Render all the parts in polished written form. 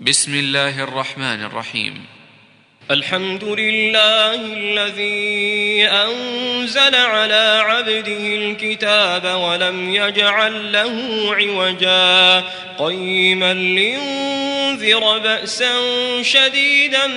بسم الله الرحمن الرحيم. الحمد لله الذي أنزل على عبده الكتاب ولم يجعل له عوجا قيما لينذر بأسا شديدا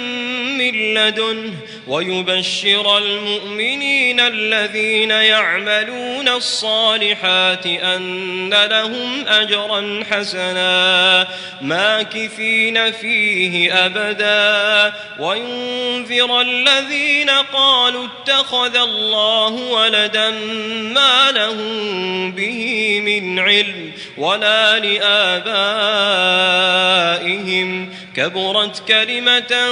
من لدنه ويبشر المؤمنين الذين يعملون الصالحات أن لهم أجرا حسنا ماكثين فيه أبدا وينذر الذين قالوا اتخذ الله ولدا ما لهم به من علم ولا لآبائهم كبرت كلمة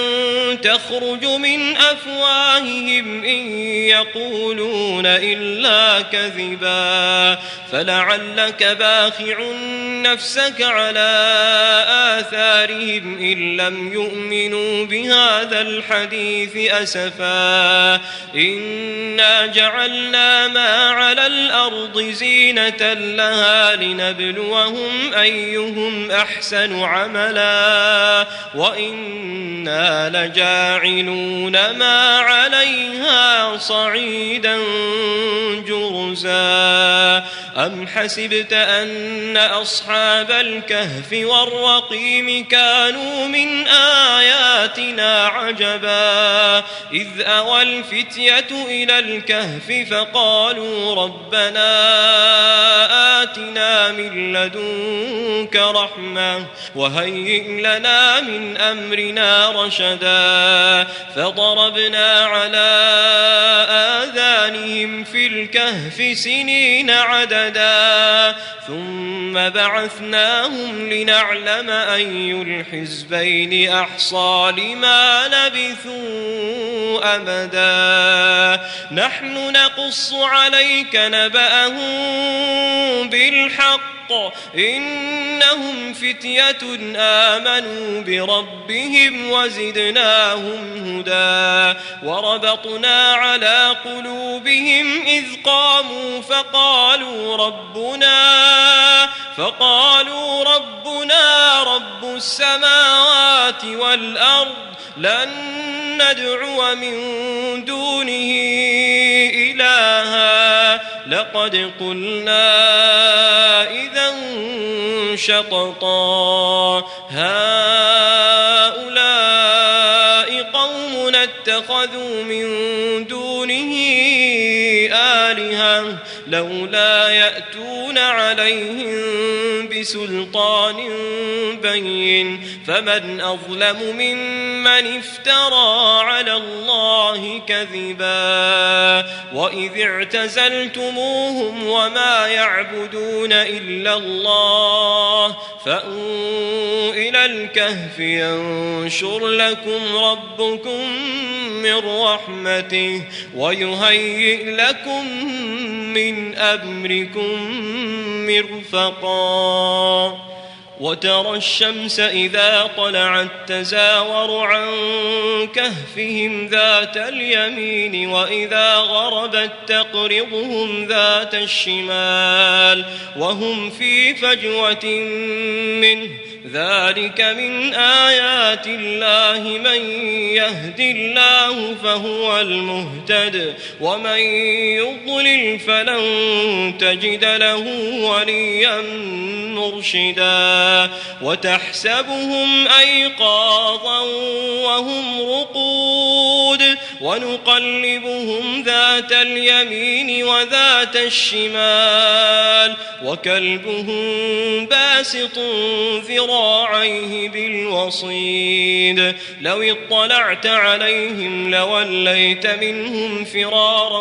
تخرج من أفواههم إن يقولون إلا كذبا فلعلك باخع نفسك على آثارهم إن لم يؤمنوا بهذا الحديث أسفا إنا جعلنا ما على الأرض زينة لها لنبلوهم أيهم أحسن عملا وإنا لجاعلون ما عليها صعيدا جرزا أم حسبت أن أصحاب الكهف والرقيم كانوا من آياتنا عجبا إذ أوى الفتية إلى الكهف فقالوا ربنا آتنا من لدنك رحمة وهيئ لنا من أمرنا رشدا فضربنا على آذانهم في الكهف سنين عددا ثم بعثناهم لنعلم أي الحزبين أحصى لما لبثوا أمدا نحن نقص عليك نبأهم بالحق إنهم فتية آمنوا بربهم وزدناهم هدى وربطنا على قلوبهم إذ قاموا فقالوا ربنا رب السماوات والأرض لن ندعو من دونه إلها لقد قلنا إذا شططا هؤلاء قوم اتخذوا من دونه آلهة لولا يأتون عليهم بسلطان بين فمن أظلم ممن افترى على الله كذبا وإذ اعتزلتموهم وما يعبدون إلا الله فأووا إلى الكهف ينشر لكم ربكم من رحمته ويهيئ لكم من أمركم مرفقا وترى الشمس إذا طلعت تزاور عن كهفهم ذات اليمين وإذا غربت تقرضهم ذات الشمال وهم في فجوة منه ذلك من آيات الله من يهد الله فهو المهتد ومن يضلل فلن تجد له وليا مرشدا وتحسبهم أيقاظا وهم رقود ونقلبهم ذات اليمين وذات الشمال وكلبهم باسط ذراعيه بالوصيد لو اطلعت عليهم لوليت منهم فرارا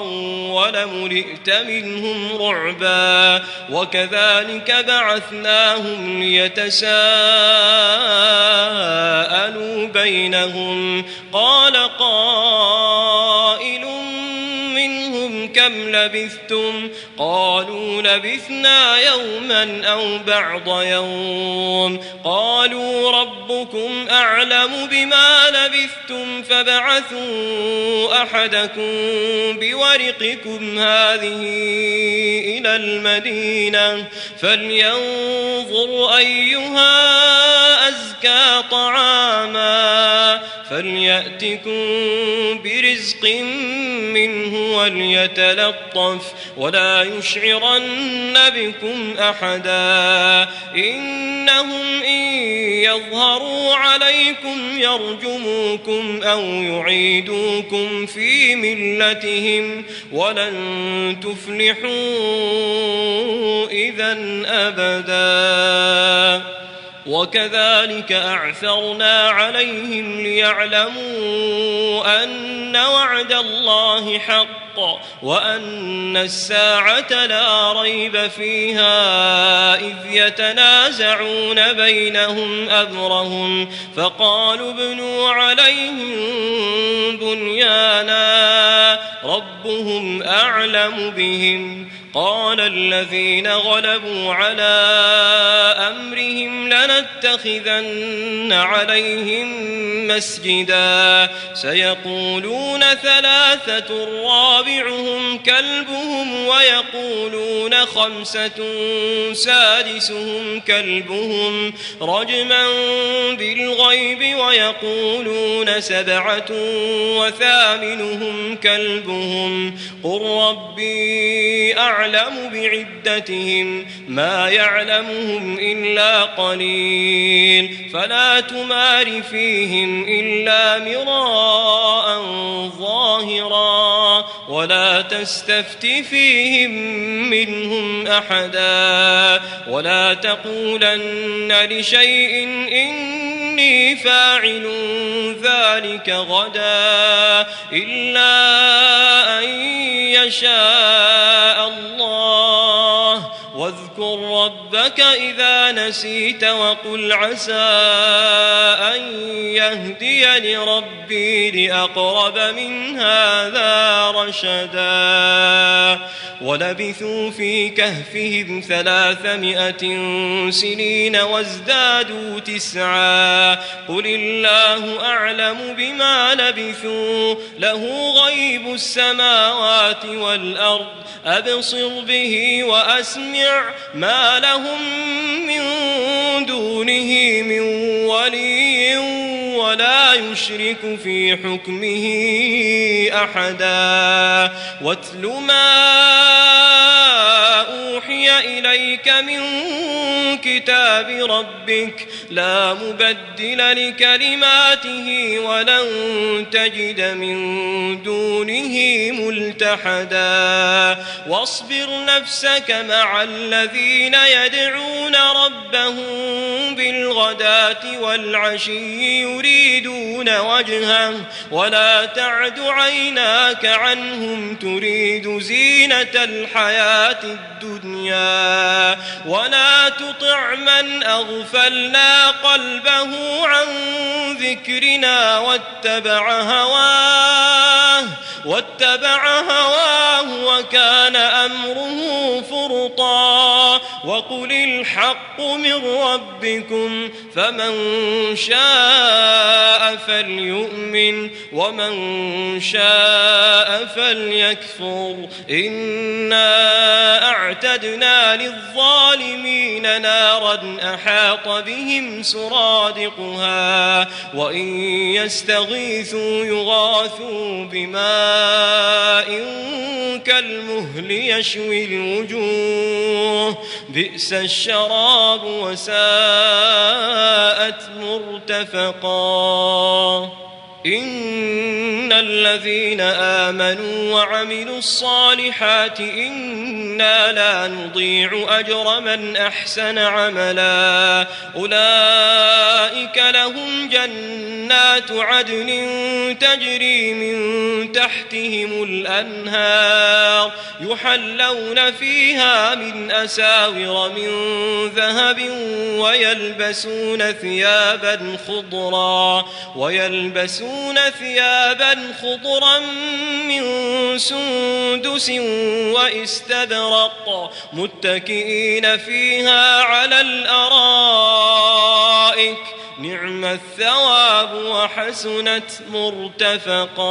ولملئت منهم رعبا وكذلك بعثناهم ليتساءلوا بينهم قال قائل منهم كم لبثتم قالوا لبثنا يوما أو بعض يوم قالوا ربكم أعلم بما لبثتم فابعثوا أحدكم بورقكم هذه إلى المدينة فلينظر أيها أزكى وأزكى طعاما فليأتكم برزق منه وليتلطف ولا يشعرن بكم أحدا إنهم إن يظهروا عليكم يرجموكم أو يعيدوكم في ملتهم ولن تفلحوا إذن أبدا وكذلك أعثرنا عليهم ليعلموا أن وعد الله حق وأن الساعة لا ريب فيها إذ يتنازعون بينهم أمرهم فقالوا ابنوا عليهم بنيانا ربهم أعلم بهم قال الذين غلبوا على أمرهم لنتخذن عليهم مسجدا سيقولون ثلاثة رابعهم كلبهم ويقولون خمسة سادسهم كلبهم رجما بالغيب ويقولون سبعة وثامنهم كلبهم قل ربي أعلم بعدتهم ما يعلمهم إلا قليل فلا تمار فيهم إلا مراء ظاهرا ولا تستفت فيهم منهم أحدا ولا تقولن لشيء إني فاعل ذلك غدا إلا أن يشاء الله واذكر ربك إذا نسيت وقل عسى أن يهديني ربي لأقرب من هذا رشدا ولبثوا في كهفهم 300 سنين وازدادوا 9 قل الله أعلم بما لبثوا له غيب السماوات والأرض أبصر به وأسمع ما لهم من دونه من ولي ولا يشرك في حكمه أحدا واتل ما أوحي إليك من كتاب ربك لا مبدل لكلماته ولن تجد من دونه ملتحدا واصبر نفسك مع الذين يدعون ربهم بالغداة والعشي يريدون وجهه ولا تعد عيناك عنهم تريد زينة الحياة الدنيا ولا تطع من أغفلنا قلبه عن ذكرنا واتبع هواه وكان أمره فرطا وقل الحق من ربكم فمن شاء فليؤمن ومن شاء فليكفر إنا أعتدنا للظالمين نارا أحاط بهم سرادقها وإن يستغيثوا يغاثوا بماء كالمهل يشوي الوجوه بئس الشراب وساءت مرتفقا إن الذين آمنوا وعملوا الصالحات إنا لا نضيع أجر من أحسن عملا أولئك لهم جنات عدن تجري من تحتهم الأنهار يحلون فيها من أساور من ذهب ويلبسون ثيابا خضرا من سندس واستبرق متكئين فيها على الأرائك نعم الثواب وحسنت مرتفقا